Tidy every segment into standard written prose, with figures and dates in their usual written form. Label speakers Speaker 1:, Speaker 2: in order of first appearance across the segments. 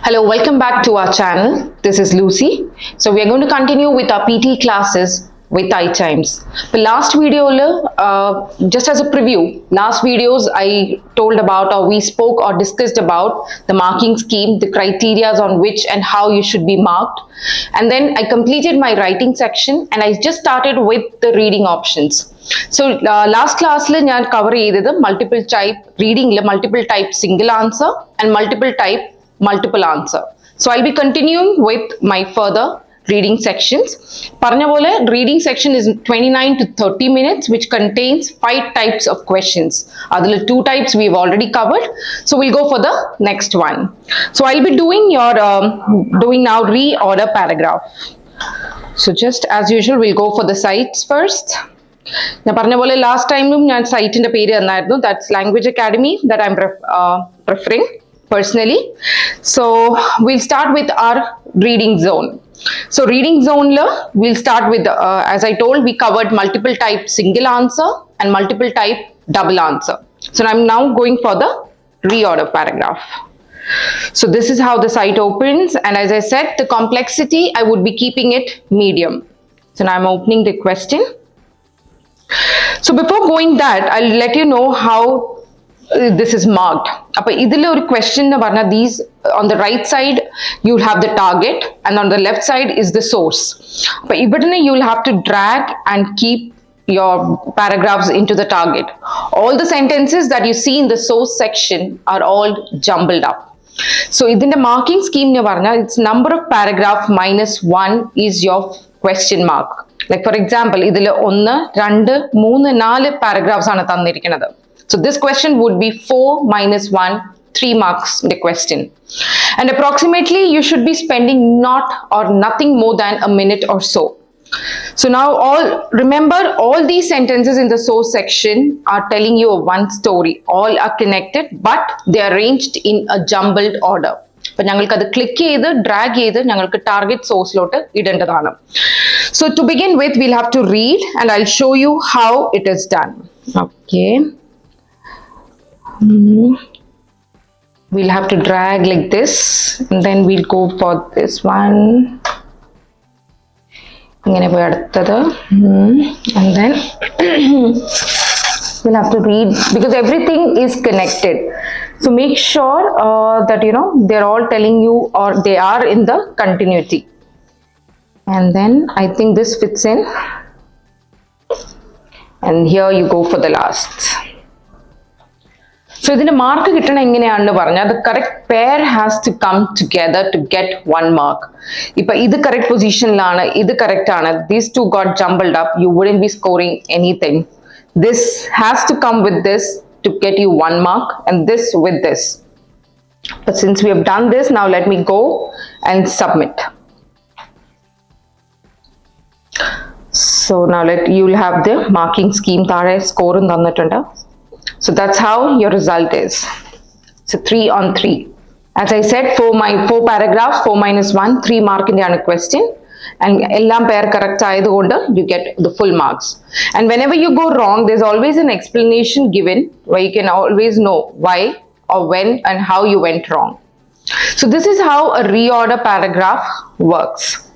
Speaker 1: Hello, welcome back to our channel. This is Lucy. So we are going to continue with our PT classes with i-Chimes. The last video, just as a preview, last videos I told about or we spoke or discussed about the marking scheme, the criteria on which and how you should be marked. And then I completed my writing section and I just started with the reading options. So last class I cover the multiple type reading, multiple type single answer and multiple type multiple answer. So I'll be continuing with my further reading sections. Reading section is 29 to 30 minutes, which contains 5 types of questions. Other 2 types we've already covered. So we'll go for the next one. So I'll be doing your doing now reorder paragraph. So just as usual, we'll go for the sites first. Last time site in the that's Language Academy that I'm preferring personally. So we'll start with our reading zone. So reading zone we'll start with as I told, we covered multiple type single answer and multiple type double answer. So I'm now going for the reorder paragraph. So this is how the site opens, and as I said, the complexity I would be keeping it medium. So now I'm opening the question. So before going that, I'll let you know how this is marked. Question these on the right side you'll have the target and on the left side is the source. You'll have to drag and keep your paragraphs into the target. All the sentences that you see in the source section are all jumbled up. So in the marking scheme it's number of paragraph minus 1 is your question mark. Like for example, idile 1, 2, 3, 4 paragraphs aanu thanirikkunathu. So this question would be 4 minus 1, 3 marks in the question. And approximately you should be spending not or nothing more than a minute or so. So now remember all these sentences in the source section are telling you one story. All are connected, but they are arranged in a jumbled order. But click drag target source idendadana. So to begin with, we'll have to read and I'll show you how it is done. Okay. We'll have to drag like this and then we'll go for this one. And then we'll have to read because everything is connected. So make sure that they're all telling you or they are in the continuity. And then I think this fits in. And here you go for the last. So in the mark, the correct pair has to come together to get 1 mark. If this is the correct position, this correct, these two got jumbled up, you wouldn't be scoring anything. This has to come with this to get you 1 mark and this with this. But since we have done this, now let me go and submit. So now you'll have the marking scheme score. So that's how your result is. So 3 on 3. As I said, 4 paragraphs, 4 minus 1, 3 mark in the question. And ellam pair correct you get the full marks. And whenever you go wrong, there's always an explanation given where you can always know why or when and how you went wrong. So this is how a reorder paragraph works.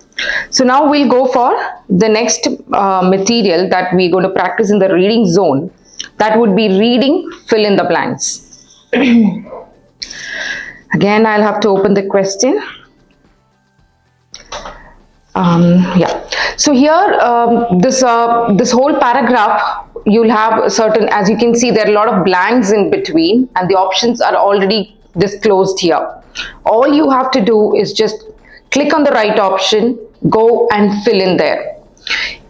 Speaker 1: So now we'll go for the next material that we're going to practice in the reading zone. That would be reading fill in the blanks. Again, I'll have to open the question. So here, this whole paragraph, you'll have certain, as you can see, there are a lot of blanks in between and the options are already disclosed here. All you have to do is just click on the right option, go and fill in there.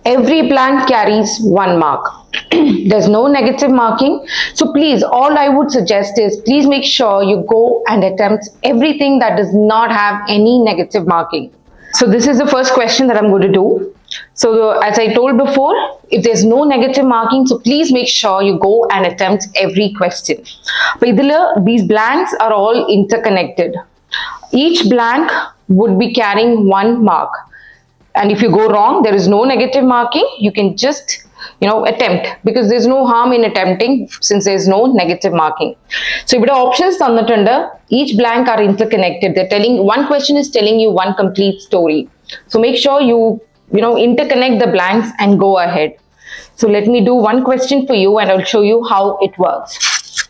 Speaker 1: Every blank carries 1 mark. There's no negative marking. So please, all I would suggest is please make sure you go and attempt everything that does not have any negative marking. So this is the first question that I'm going to do. So as I told before, if there's no negative marking, so please make sure you go and attempt every question. But these blanks are all interconnected. Each blank would be carrying 1 mark. And if you go wrong, there is no negative marking. You can just attempt, because there's no harm in attempting since there's no negative marking. So if the options tannittunde, each blank are interconnected. They're telling, one question is telling you one complete story. So make sure you interconnect the blanks and go ahead. So let me do one question for you and I'll show you how it works.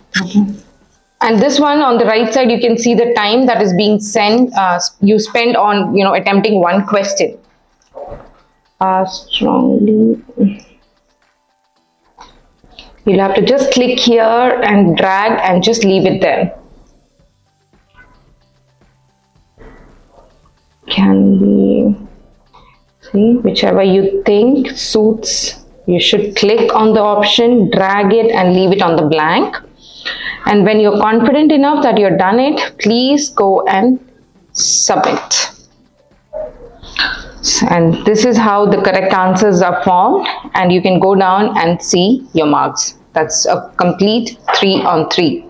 Speaker 1: And this one on the right side, you can see the time that is being sent, you spend on, attempting one question. Strongly. You'll have to just click here and drag and just leave it there. Can be, see, whichever you think suits. You should click on the option, drag it and leave it on the blank. And when you're confident enough that you're done it, please go and submit. And this is how the correct answers are formed, and you can go down and see your marks. That's a complete 3 on 3.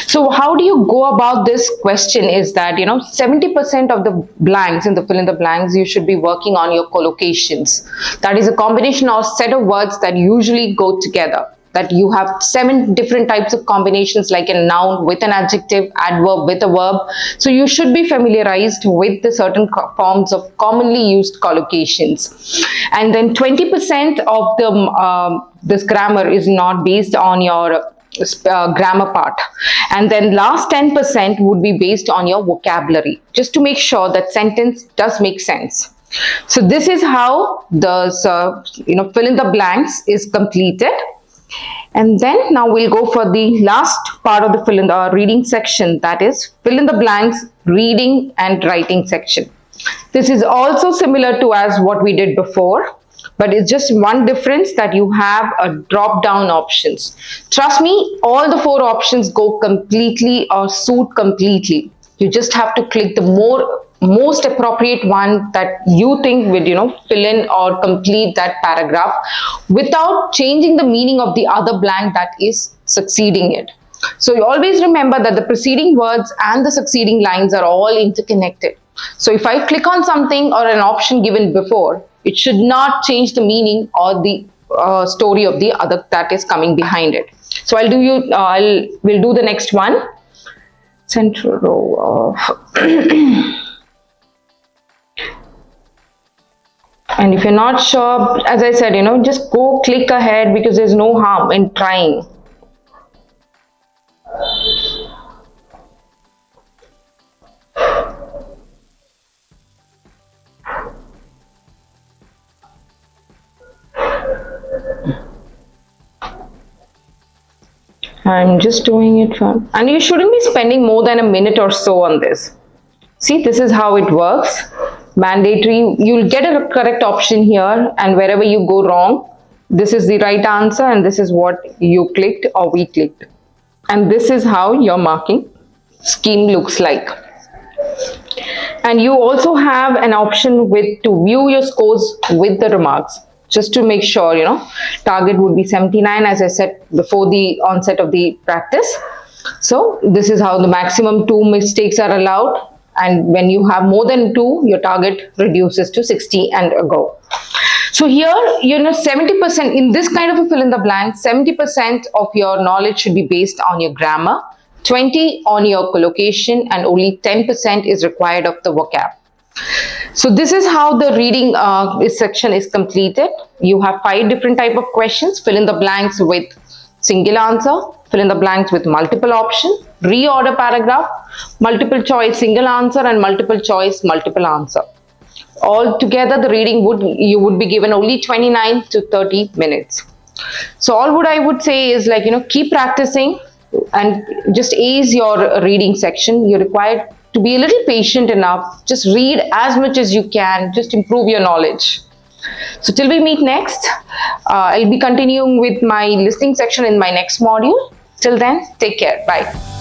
Speaker 1: So how do you go about this question is that, 70% of the blanks in the fill in the blanks, you should be working on your collocations. That is a combination or set of words that usually go together. That you have 7 different types of combinations, like a noun with an adjective, adverb with a verb. So you should be familiarized with the certain forms of commonly used collocations. And then 20% of the this grammar is not based on your grammar part, and then last 10% would be based on your vocabulary, just to make sure that sentence does make sense. So this is how the fill in the blanks is completed. And then now we'll go for the last part of the fill in the reading section, that is fill in the blanks reading and writing section. This is also similar to as what we did before, but it's just one difference that you have a drop down options. Trust me, all the 4 options go completely or suit completely. You just have to click the most appropriate one that you think would fill in or complete that paragraph without changing the meaning of the other blank that is succeeding it. So you always remember that the preceding words and the succeeding lines are all interconnected. So if I click on something or an option given before, it should not change the meaning or the story of the other that is coming behind it. So we'll do the next one. Central row of and if you're not sure, as I said, just go click ahead, because there's no harm in trying. I'm just doing it fun. And you shouldn't be spending more than a minute or so on this. See, this is how it works. Mandatory, you'll get a correct option here, and wherever you go wrong, this is the right answer and this is what you clicked or we clicked. And this is how your marking scheme looks like. And you also have an option to view your scores with the remarks, just to make sure, target would be 79, as I said before the onset of the practice. So this is how the maximum 2 mistakes are allowed. And when you have more than 2, your target reduces to 60 and above. So here, 70% in this kind of a fill in the blank, 70% of your knowledge should be based on your grammar, 20 on your collocation, and only 10% is required of the vocab. So this is how the reading section is completed. You have 5 different type of questions. Fill in the blanks with single answer, fill in the blanks with multiple option, reorder paragraph, multiple choice single answer, and multiple choice multiple answer. All together the reading you would be given only 29 to 30 minutes. So all what I would say is keep practicing and just ace your reading section. You're required to be a little patient enough. Just read as much as you can, just improve your knowledge. So till we meet next, I'll be continuing with my listening section in my next module. Till then, take care. Bye.